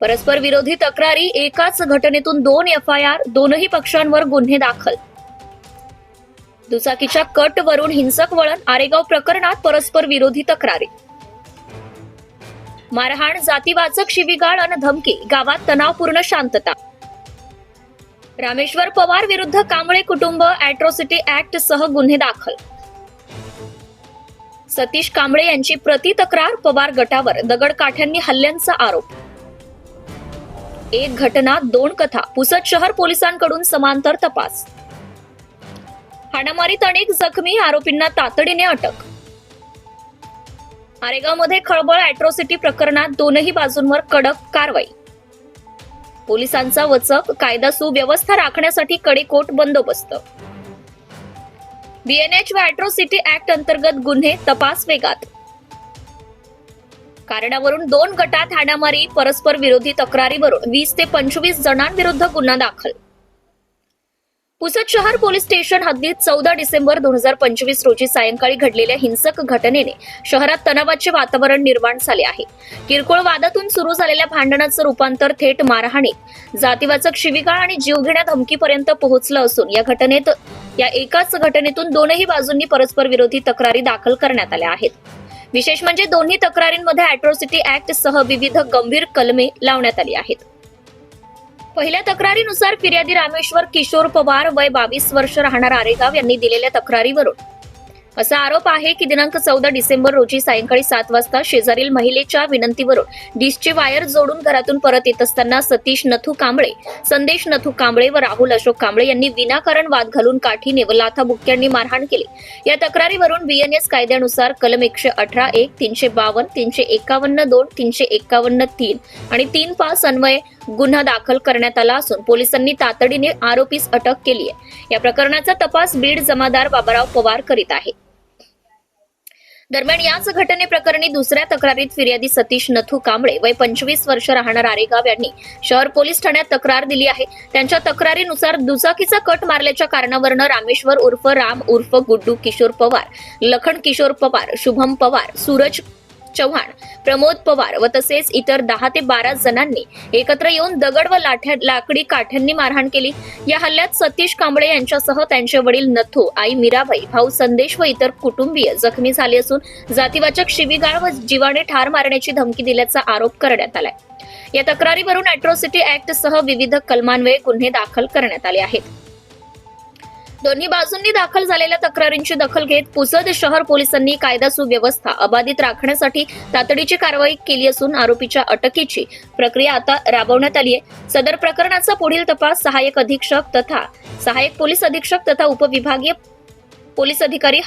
परस्पर विरोधी तक्रारी, एकाच घटनेतून 2 एफआयआर, दोनही पक्षांवर गुन्हे दाखल. दुचाकीच्या कटवरून हिंसक वळण, आरेगाव प्रकरणात परस्पर विरोधी तक्रारी. मारहाण, जातीवाचक शिवीगाळ आणि धमकी, गावात तणावपूर्ण शांतता. रामेश्वर पवार विरुद्ध कांबळे कुटुंब अॅट्रॉसिटी ऍक्ट सह गुन्हे दाखल. सतीश कांबळे यांची प्रति तक्रार, पवार गटावर दगडकाठ्यांनी हल्ल्यांचा आरोप. एक घटना 2 कथा, पुसद शहर पोलिसांकडून समांतर तपास. हाणामारीत अनेक जखमी, आरोपींना तातडीने अटक. आरेगावमध्ये खळबळ, अॅट्रॉसिटी प्रकरणात दोनही बाजूंवर कडक कारवाई. पोलिसांचा वचक, कायदा सुव्यवस्था राखण्यासाठी कडेकोट बंदोबस्त. बीएनएच व अॅट्रॉसिटी ऍक्ट अंतर्गत गुन्हे, तपास वेगात. कारणावरून 2 गटात हाणामारी, परस्पर विरोधी तक्रारीवरून 20 ते 25 जणांविरुद्ध गुन्हा दाखल. पुसद शहर पोलीस स्टेशन हद्दीत 14 डिसेंबर 2025 रोजी सायंकाळी घडलेल्या हिंसक घटनेने शहरात तणावाचे वातावरण निर्माण झाले आहे. किरकोळ वादातून सुरू झालेल्या भांडणाचं रूपांतर थेट मारहाणीत, जातीवाचक शिवीगाळ आणि जीवघेण्या धमकीपर्यंत पोहोचलं असून या एकाच घटनेतून दोनही बाजूंनी परस्पर विरोधी तक्रारी दाखल करण्यात आल्या आहेत. विशेष म्हणजे दोन्ही तक्रारींमध्ये अॅट्रॉसिटी ऍक्ट सह विविध गंभीर कलमे लावण्यात आली आहेत. पहिल्या तक्रारीनुसार फिर्यादी रामेश्वर किशोर पवार, वय 22 वर्ष, राहणार आरेगाव, यांनी दिलेल्या तक्रारीवरून असा आरोप आहे की दिनांक 14 डिसेंबर रोजी सायंकाळी 7 वाजता शेजारील महिलेच्या विनंतीवरून डिशची वायर जोडून घरातून परत येत असताना सतीश नथू कांबळे, संदेश नथू कांबळे व राहुल अशोक कांबळे यांनी विनाकारण वाद घालून काठीने व लाथाबुक्क्यांनी मारहाण केली. या तक्रारीवरून बीएनएस कायद्यानुसार कलम 118(1), 352, 351(2), 351(3) आणि 3(5) अन्वये गुन्हा दाखल करण्यात आला असून पोलिसांनी तातडीने आरोपीस अटक केली आहे. या प्रकरणाचा तपास बीड जमादार बाबाराव पवार करीत आहे. दरम्यान याच घटनेप्रकरणी दुसऱ्या तक्रारीत फिर्यादी सतीश नथू कांबळे, वय 25 वर्ष, राहणार आरेगाव, यांनी शहर पोलीस ठाण्यात तक्रार दिली आहे. त्यांच्या तक्रारीनुसार दुचाकीचा कट मारल्याच्या कारणावरून रामेश्वर उर्फ राम उर्फ गुड्डू किशोर पवार, लखन किशोर पवार, शुभम पवार, सूरज चव्हाण, प्रमोद पवार व तसेच इतर 10 ते 12 जणांनी एकत्र येऊन दगड व लाकडी काठ्यांनी मारहाण केली. या हल्ल्यात सतीश कांबळे यांच्यासह त्यांचे वडील नथू, आई मीराबाई, भाऊ संदेश व इतर कुटुंबीय जखमी झाले असून जातीवाचक शिवीगाळ व जीवाने ठार मारण्याची धमकी दिल्याचा आरोप करण्यात आलाय. या तक्रारीवरून अॅट्रॉसिटी ऍक्ट सह विविध कलमान्वये गुन्हे दाखल करण्यात आले आहेत. दोन्ही बाजूंनी दाखल झालेल्या तक्रारींची दखल घेत पुसद शहर पोलिसांनी कायदा सुव्यवस्था अबाधित राखण्यासाठी तातडीची कारवाई केली असून आरोपीच्या अटकेची प्रक्रिया आता राबवण्यात आली आहे. सदर प्रकरणाचा पुढील तपास सहाय्यक अधीक्षक तथा सहाय्यक पोलीस अधीक्षक तथा उपविभागीय पोलीस अधिकारी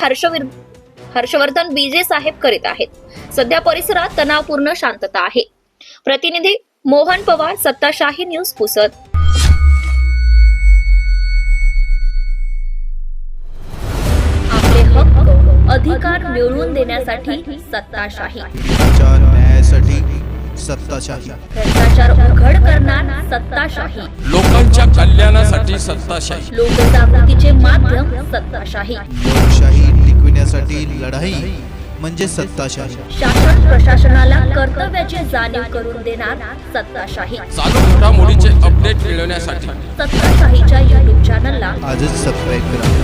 हर्षवर्धन बीजे साहेब करीत आहेत. सध्या परिसरात तणावपूर्ण शांतता आहे. प्रतिनिधी मोहन पवार, सत्ताशाही न्यूज, पुसद. अधिकार मिळवून देण्यासाठी सत्ताशाही, न्यायासाठी सत्ताशाही, भ्रष्टाचार उघड करणार सत्ताशाही, लोकांच्या कल्याणासाठी सत्ताशाही, लोकजागृतीचे माध्यम सत्ताशाही, लोकशाही टिकविण्यासाठी लढाई म्हणजे सत्ताशाही, शासन प्रशासनाला कर्तव्याची जाणीव करून देणार सत्ताशाही, चालू घडामोडीचे अपडेट मिळवण्यासाठी सत्ताशाहीच्या YouTube चॅनलला आजच सबस्क्राईब करा.